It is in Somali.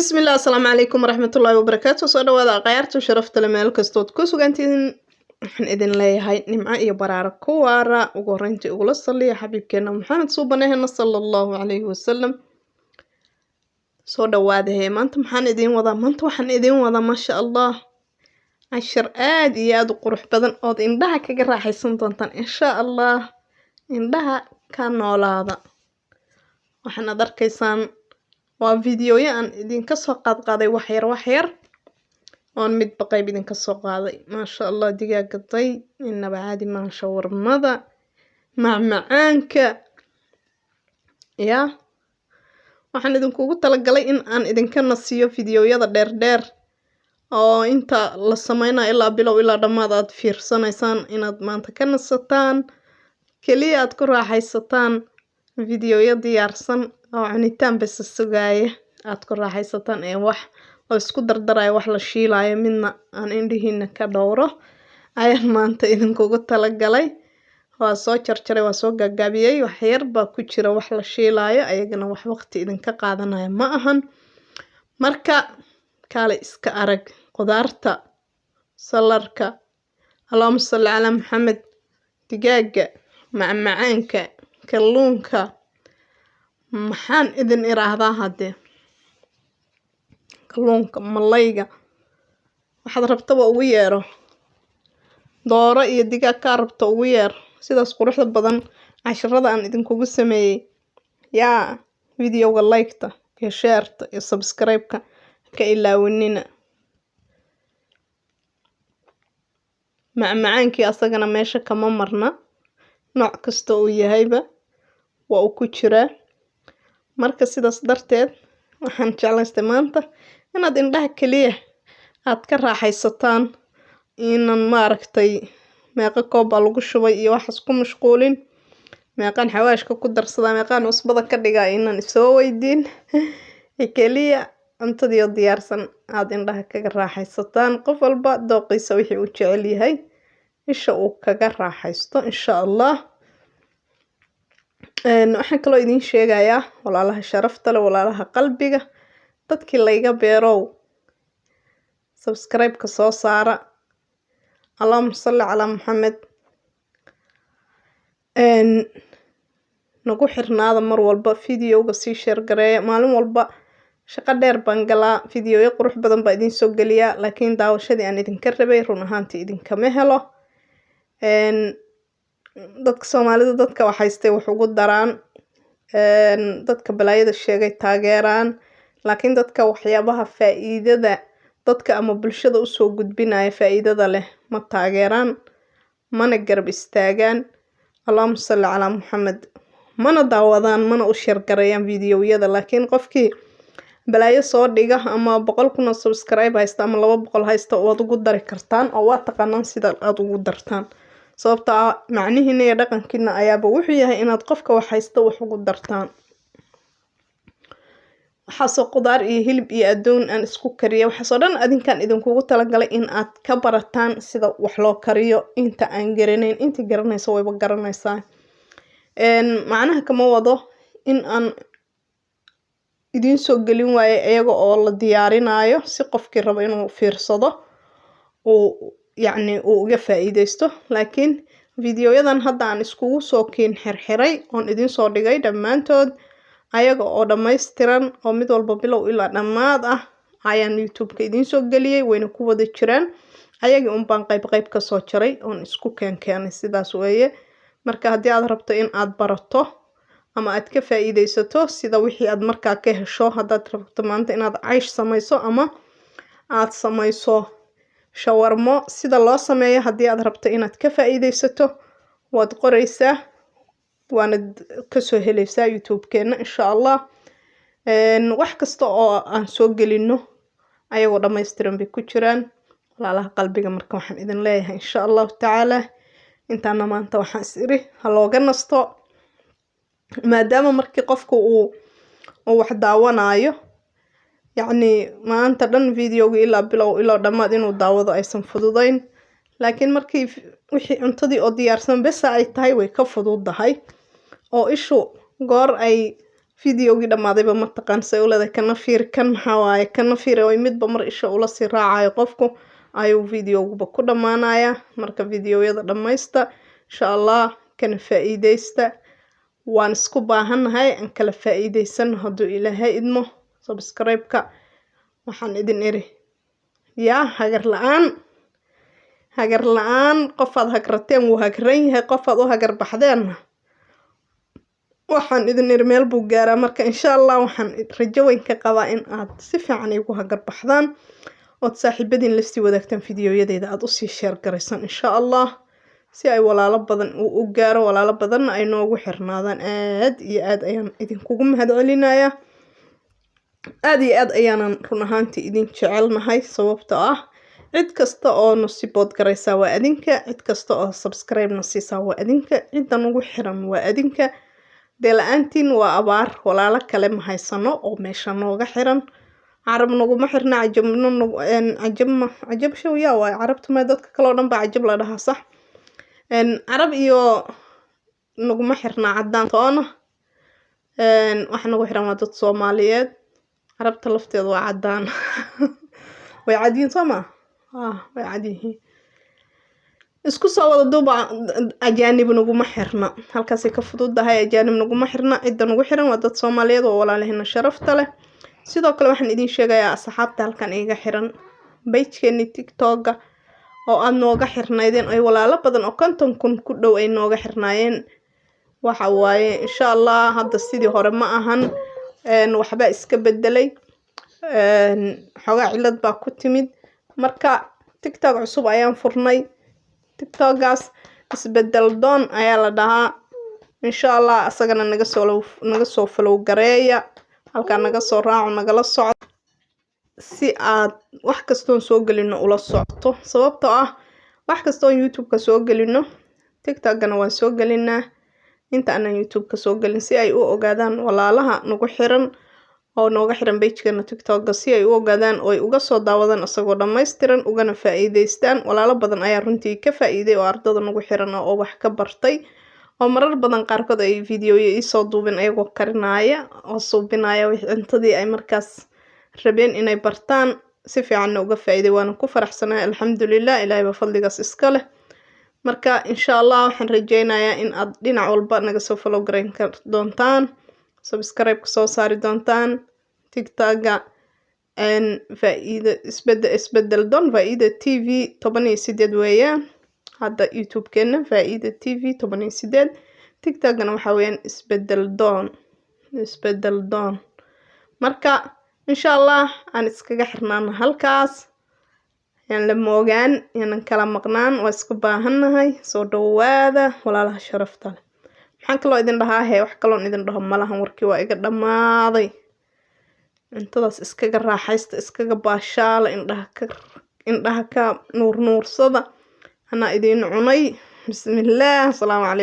بسم الله السلام عليكم ورحمة الله وبركاته soo dhawaada qayaarta sharafta leh meel kastood ku sugantihiin waxaan idin leeyahay nimco iyo baraaro ku waara ugu horeyntii ugula saliya xabiibkeena maxamed suubanaheena sallallahu alayhi wasallam soo dhawaada maanta waxaan idin wadaa masha Allah cashar aad iyo aad u qurux badan oo indhaha kaga raaxaysan doontaan insha Allah indhaha ka noolaada waxaan arkaysaan waa fiidiyoyo aan idinka soo qaadqaaday wax yar oon mid baqayb idinka soo qaaday maasha Allah digaagatay inaba caadi ma shawarmada macmacaanka ya waxaan idinkugu talagalay in aan idinka nasiyo fiidiyoyada dheer oo inta la sameeynayo ilaa bilow ilaa dhamaad aad fiirsanaysaan inaad maanta ka nasataan kaliya aad ku raaxaysataan fiidiyoyo diyaarsan oo cunitaan bas sugaaya aad ku raaxaysataan ee wax oo isku dardarayo wax la shiilayo midna aan indhihiina ka dhowro ayaan maanta idinkugu talagalay waa soo jarjaray waa soo gaagabiyay wax yar baa ku jira wax la shiilayo ayagana wax waqti idinka qaadanaya ma ahan marka kale iska arag qudaarta salarka Allahumma salli ala Muhammad digaaga macmacaanka kalluunka maxaan idin iraahdaa hadee kalluunka malayga waxaad rabtaba ugu yeero dooro iyo digaag ka rabto ugu yeer sidaas quruxda badan casharada aan idinkugu sameeyay yaa videoga like-ta iyo share-ta iyo subscribe-ka ka ilaawinina macmacaankii asagana meesha kama marna nooc kasta uu yahayba waa uu ku jiraa marka sidaas darteed waxaan jeclaystay maanta inaad indhaha kaliya aad ka raaxaysataan inaan maaragtay meeqa koob baa lagu shubay iyo waxaas ku mashquulin meeqaan xawaashka ku darsadaa meeqaan usbada ka dhigaa inaan isoo weydiin kaliya cuntadii oo diyaarsan aad indhaha kaga raaxaysataan qof walba dooqiisa wixii uu jecel yahay isha uu kaga raaxaysto insha Allah waxaan kaloo idin sheegayaa walaalaha sharafta leh walaalaha qalbiga dadkii layga beerow subscribe-ka soo saara Allahumma salli ala Muhammad nagu xirnaada mar walba fiidiyoga sii share gareeya maalin walba shaqo dheer baan galaa fiidiyoyo qurux badan baa idin soo geliyaa laakiin daawashadii aan idinka rabay run ahaantii idinkama helo dadka Soomaalida dadka waxaystay wax ugu daraan dadka balaayada sheegay taageeraan laakiin dadka waxyaabaha faa'iidada dadka ama bulshada u soo gudbinaya faa'iidada leh ma taageeraan mana garab istaagaan Allahumma salli ala Muhammad mana daawadaan mana u share gareeyaan fiidiyoyada laakiin qofkii balaayo soo dhiga ama 100,000 subscribe haysta ama 200 haysta waad ugu dari kartaan oo waa taqaanaan sida aad ugu dartaan sababta macnihiina iyo dhaqankiina ayaaba wuxuu yahay inaad qofka wax haysto wax ugu dartaan waxaasoo qudaar iyo hilib iyo adoon aan isku kariyo waxaasoo dhan adinkaan idinkugu talagalay in aad ka barataan sida wax loo kariyo inta aan garanayn inta garanayso wayba garanaysaa macnaha kama wado in aan idin soo gelin waayo iyaga oo la diyaarinayo si qofkii rabo inuu fiirsado uu uga faa'iideysto laakiin fiidiyoyadan hadda aan iskugu soo keen xirxiray oon idin soo dhigay dhamaantood ayaga oo dhameystiran oo mid walba bilow ilaa dhamaad ah ayaan YouTube-ka idin soo geliyay wayna ku wada jiraan ayaga baan qayb ka soo jaray oon isku keenay sidaas weeye marka haddii aad rabto in aad barato ama aad ka faa'iideysato sida wixii aad markaa ka hesho haddaad rabto maanta inaad caysh samayso ama aad samayso shawarmo sida loo sameeyo haddii aad rabto inaad ka faa'iideysato waad qoraysaa waana ka soo helaysaa YouTube-keena insha Allah wax kasta oo aan soo gelino ayagoo dhameystiran bay ku jiraan walaalaha qalbiga marka waxaan idin leeyahay insha Allah ta'ala intaana maanta waxaan isiri ha looga nasto maadaama markii qofku uu wax daawanayo maanta dhan fiidiyoga ilaa bilow ilaa dhamaad inuu daawado aysan fududayn laakiin markii wixii cuntadii oo diyaarsan bes ay tahay way ka fududahay oo ishu goor ay videogii dhammaadayba ma taqaan say u leedahay kana fiir kan maxaa waaye kana fiir oo midba mar isha ula sii raacayo qofku ayuu videoguba ku dhammaanayaa. Marka videoyada dhammaysta insha allah kana faa'iidaysta. waan isku baahannahay aan kala faa'iidaysan hadduu ilaahay idmo. Subscribe-ka waxaan idin iri yaa hagar la'aan qofaad hagrateen wuu hagran yahay, qofaad u hagar baxdeen waxaan idin iri meel buu gaaraa. Marka insha allah waxaan rajo weyn ka qabaa in aad si fiican igu hagar baxdaan ood saaxiibadiin la sii wadaagtaan videoyadeeda aad usii share garaysan insha allah si ay walaalo badan u gaaro, walaalo badanna ay noogu xirnaadaan. aad iyo aad ayaan idinkugu mahadcelinayaa. aad iyo aad ayaanan run ahaantii idin jecelnahay sababtoo ah cid kasta oo na support garaysaa waa adinka, cid kasta oo subscribe na siisaa waa adinka, cidda nagu xiran waa adinka. dee la'aantiin waa abaar, walaalo kale ma haysano oo meesha nooga xiran. carab naguma xirna, cajab show yaa waaye carabtu ma dadka kale oo dhan baa cajab la dhahaa sax. carab iyo naguma xirna caddaan toona. waxa nagu xiran waa dad Soomaaliyeed. carabta lafteeda waa caddaan way cadiin soo ma way cadiin. isku soo wada duuba ajaanib naguma xirna, halkaasay ka fududahay. ajaanib naguma xirna, cidda nagu xiran waa dad Soomaaliyeed oo walaalahayna sharafta leh. sidoo kale waxaan idin sheegayaa asxaabta halkan iga xiran page-keeni TikTok-ga oo aad nooga xirnaydeen ay walaalo badan oo 50,000 ku dhow ay nooga xirnaayeen. waxa waaye insha allah hadda sidii hore ma ahan, waxba iska bedelay. xogaa cilad baa ku timid. marka TikTok cusub ayaan furnay. TikTok-gaas isbedel doon ayaa la dhahaa. insha allah asagana naga soo follow gareeya, halkaa naga soo raaco, nagala socdo si aad wax kastoon soo gelino ula socoto. sababtoo ah wax kastoon YouTube-ka soo gelino TikTok-gana waan soo gelinaa inta aanan YouTube-ka soo gelin si ay u ogaadaan walaalaha nagu xiran oo nooga xiran page-keena TikTok-ga si ay u ogaadaan oo ay uga soo daawadaan isagoo dhammaystiran ugana faa'iidaystaan. walaalo badan ayaa runtii ka faa'iiday oo ardada nagu xiran oo wax ka bartay oo marar badan qaarkood ay videoyo ii soo duubin ayagoo karinaya oo suubinaya cuntadii ay markaas rabeen inay bartaan si fiicanna uga faa'iiday. waana ku faraxsanahay alxamdulilah, ilaahay baa fadligaas iska leh. marka insha allah waxaan rajaynayaa in aad dhinac walba naga soo follow garayn doontaan, subscribe soo saari doontaan. TikTok-ga isbedel doon Faa'iida TV 18 weeyaan. hadda YouTube-keena Faa'iida TV 18. TikTok-gana waxa weeyaan isbedel doon. marka insha allah aan iskaga xirnaano halkaas. yaan la moogaan, yaanan kala maqnaan, waa isku baahannahay. soo dhawaada walaalaha sharafta leh. maxaan kaloo idin dhahaa wax kaloon idin dhaho malahan, warkii waa iga dhammaaday. cuntadaas iskaga raaxaysta, iskaga baashaala, indhaha ka nuursada. anaa idin cunay. bismillaah. asalaamu calaykum.